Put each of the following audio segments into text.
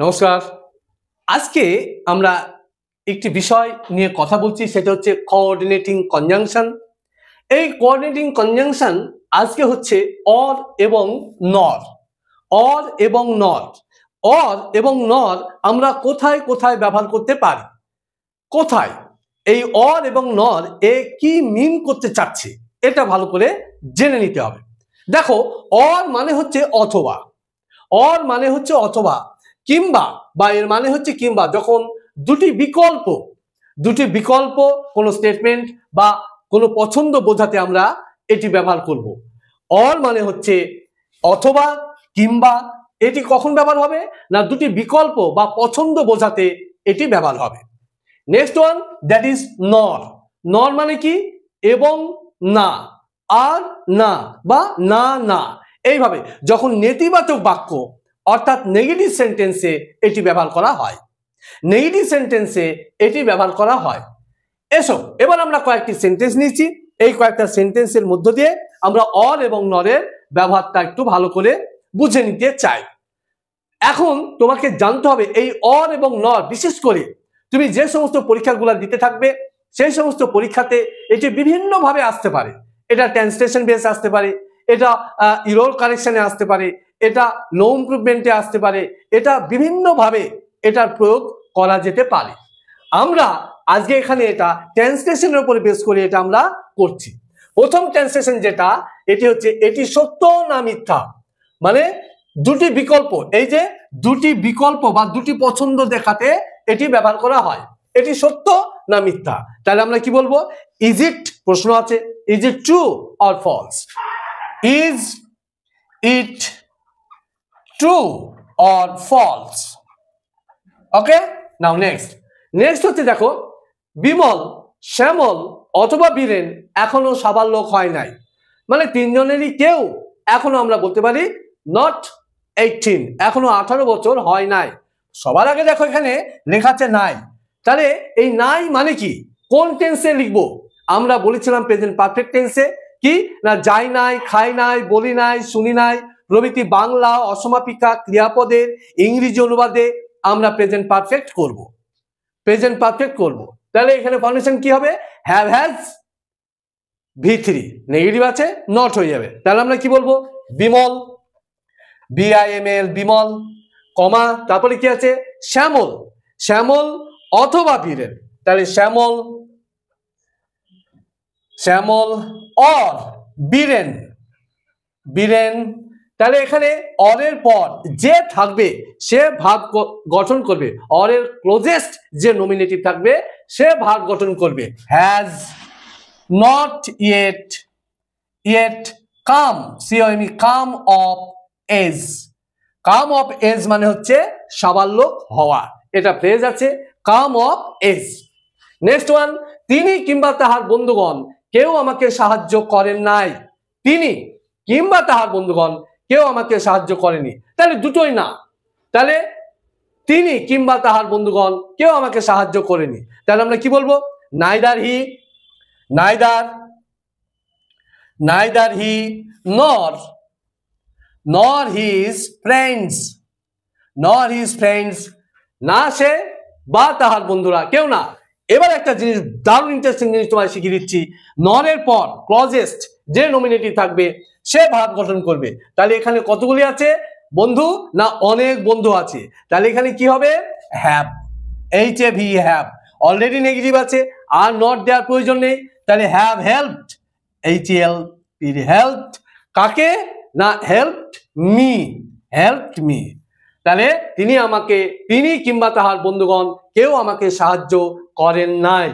নমস্কার। আজকে আমরা একটি বিষয় নিয়ে কথা বলছি, সেটা হচ্ছে কোঅর্ডিনেটিং কনজাংশন। এই কোঅর্ডিনেটিং কনজাংশন আজকে হচ্ছে অর এবং নর। অর এবং নর, অর এবং নর আমরা কোথায় কোথায় ব্যবহার করতে পারি, কোথায় এই অর এবং নর এ কি মিন করতে চাচ্ছে এটা ভালো করে জেনে নিতে হবে। দেখো, অর মানে হচ্ছে অথবা, অর মানে হচ্ছে অথবা, কিংবা বা এর মানে হচ্ছে কিংবা যখন দুটি বিকল্প কোনো স্টেটমেন্ট বা কোনো পছন্দ বোঝাতে আমরা এটি ব্যবহার করব। অর মানে হচ্ছে অথবা কিংবা, এটি কখন ব্যবহার হবে না দুটি বিকল্প বা পছন্দ বোঝাতে এটি ব্যবহার হবে। নেক্সট ওয়ান, দ্যাট ইজ নর। নর মানে কি? এবং না, আর না বা না না, এইভাবে যখন নেতিবাচক বাক্য অর্থাৎ নেগেটিভ সেন্টেন্সে এটি ব্যবহার করা হয়, নেগেটিভ সেন্টেন্সে এটি ব্যবহার করা হয়। এসো এবার আমরা কয়েকটি সেন্টেন্স নিচ্ছি, এই কয়েকটা সেন্টেন্সের মধ্য দিয়ে আমরা অর এবং নরের ব্যবহারটা একটু ভালো করে বুঝে নিতে চাই। এখন তোমাকে জানতে হবে এই অর এবং নর, বিশেষ করে তুমি যে সমস্ত পরীক্ষাগুলো দিতে থাকবে সেই সমস্ত পরীক্ষাতে এটি বিভিন্নভাবে আসতে পারে। এটা ট্রান্সলেশন বেস আসতে পারে, এটা ইরর কারেকশনে আসতে পারে, এটা লো ইমপ্রুভমেন্টে আসতে পারে, এটা বিভিন্নভাবে এটার প্রয়োগ করা যেতে পারে। আমরা আজকে এখানে এটা ট্রান্সলেশনের উপরে বেস করে এটা আমরা করছি। প্রথম ট্রান্সলেশন যেটা, এটি হচ্ছে এটি সত্য না মিথ্যা, মানে দুটি বিকল্প, এই যে দুটি বিকল্প বা দুটি পছন্দ দেখাতে এটি ব্যবহার করা হয়। এটি সত্য না মিথ্যা, তাহলে আমরা কি বলবো? ইজ ইট, প্রশ্ন আছে, is it true or false? Is it true or false? Okay, now next হচ্ছে দেখো, বিমল, শ্যামল অথবা বীরেন এখনো সাবালক হয় নাই, মানে তিনজনেরই কেউ এখনো আমরা বলতে পারি নট 18, এখনো 18 বছর হয় নাই। সবার আগে দেখো এখানে লেখা আছে নাই, তাহলে এই নাই মানে কি? কোন টেন্সে লিখবো? আমরা বলেছিলাম প্রেজেন্ট পারফেক্ট টেন্সে। কি না, যাই নাই, খাই নাই, বলি নাই, শুনি নাই প্রভৃতি বাংলা অসমাপিকা ক্রিয়াপদের ইংরেজি অনুবাদে আমরা প্রেজেন্ট পারফেক্ট করব, প্রেজেন্ট পারফেক্ট করব। তাহলে এখানে ফাউন্ডেশন কি হবে? হ্যাভ হ্যাজ V3, নেগেটিভ আছে, নট হয়ে যাবে। তাহলে আমরা কি বলবো? বিমল, BIML বিমল, কমা, তারপরে কি আছে? শ্যামল, শ্যামল অথবা বীরেন, তাহলে শ্যামল, শ্যামল অর বীরেন, বীরেন। তাহলে এখানে অরের পর যে থাকবে সে ভাব গঠন করবে, অরের ক্লোজেস্ট যে নমিনেটিভ থাকবে সে ভাব গঠন করবে। Has not yet, yet come, COME, come of age, come of age মানে হচ্ছে সাবালক হওয়া, এটা ফ্রেজ আছে, come of age. Next one, তিনি কিংবা তাহার বন্ধুগণ কেউ আমাকে সাহায্য করেন নাই, তিনি কিংবা তাহার বন্ধুগণ কেউ আমাকে সাহায্য করেনি, তাহলে দুটোই না। তাহলে তিনি কিংবা তাহার বন্ধুগণ কেউ আমাকে সাহায্য করেনি, তাহলে আমরা কি বলবো? নাইদার হি, নাইদার হি নর হিজ ফ্রেন্ডস, নর হিজ ফ্রেন্ডস, না সে বা তাহার বন্ধুরা, কেউ না। এবার একটা জিনিস, দারুণ ইন্টারেস্টিং জিনিস তোমায় শিখিয়ে দিচ্ছি, নরের পর ক্লজেস্ট যে নমিনেটিভ থাকবে সে ভাব গঠন করবে। তাহলে এখানে কতগুলি আছে বন্ধু? না অনেক বন্ধু আছে, তাহলে এখানে কি হবে? Have, HAV, have. Already negative আছে, আর নট দেওয়ার প্রয়োজন নেই, তাহলে হ্যাভ হেল্পড, HELP, হেল্পড কাকে? না হেল্পড মি, হেল্পড মি। তাহলে তিনি আমাকে, তিনি কিংবা তাহার বন্ধুগণ কেউ আমাকে সাহায্য করেন নাই।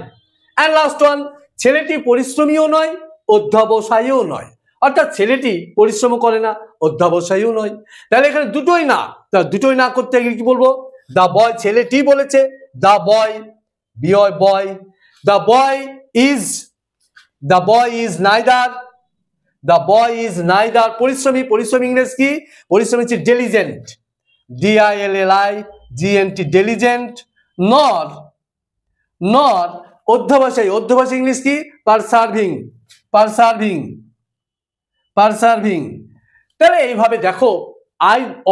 এন্ড লাস্ট ওয়ান, ছেলেটি পরিশ্রমীও নয় অধ্যবসায়ীও নয়, অর্থাৎ ছেলেটি পরিশ্রম করে না, অধ্যবসায়ীও নয়। তাহলে এখানে দুটোই না, দুটোই না করতে গেলে কি বলবো? দা বয়, ছেলেটি বলেছে the boy, boy, the boy is neither, the boy is neither পরিশ্রমী, পরিশ্রমী ইংরেজ কি? পরিশ্রমী হচ্ছে ডেলিজেন্ট, DILLIGENT, ডেলিজেন্ট। নর অধ্যবসায়ী, অধ্যবসায়ী ইংলিশ কি? পারসার্ভিং। তাহলে এইভাবে দেখো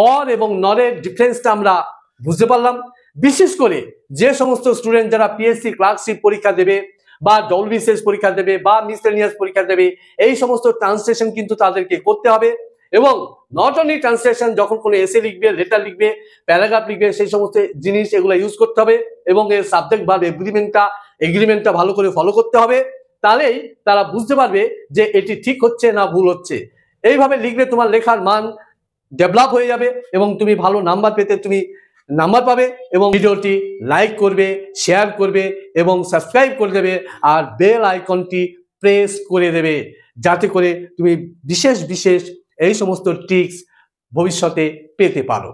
অর এবং নরের ডিফারেন্সটা আমরা বুঝতে পারলাম। বিশেষ করে যে সমস্ত স্টুডেন্ট যারা পিএসসি ক্লার্কশিপ পরীক্ষা দেবে বা ডব্লিউবিসিএস পরীক্ষা দেবে বা মিসেলেনিয়াস পরীক্ষা দেবে, এই সমস্ত ট্রান্সলেশন কিন্তু তাদেরকে করতে হবে। এবং নট অনলি ট্রান্সলেশন, যখন কোনো এসে লিখবে, লেটার লিখবে, প্যারাগ্রাফ লিখবে, সেই সমস্ত জিনিস এগুলো ইউজ করতে হবে এবং এর সাবজেক্ট ভার্ব এগ্রিমেন্টটা ভালো করে ফলো করতে হবে। তাহলেই তারা বুঝতে পারবে যে এটি ঠিক হচ্ছে না ভুল হচ্ছে। এইভাবে লিখলে তোমার লেখার মান ডেভেলপ হয়ে যাবে এবং তুমি ভালো নাম্বার পেতে তুমি নাম্বার পাবে। এবং ভিডিওটি লাইক করবে, শেয়ার করবে এবং সাবস্ক্রাইব করে দেবে, আর বেল আইকনটি প্রেস করে দেবে, যাতে করে তুমি বিশেষ বিশেষ এই সমস্ত ট্রিক্স ভবিষ্যতে পেতে পারো।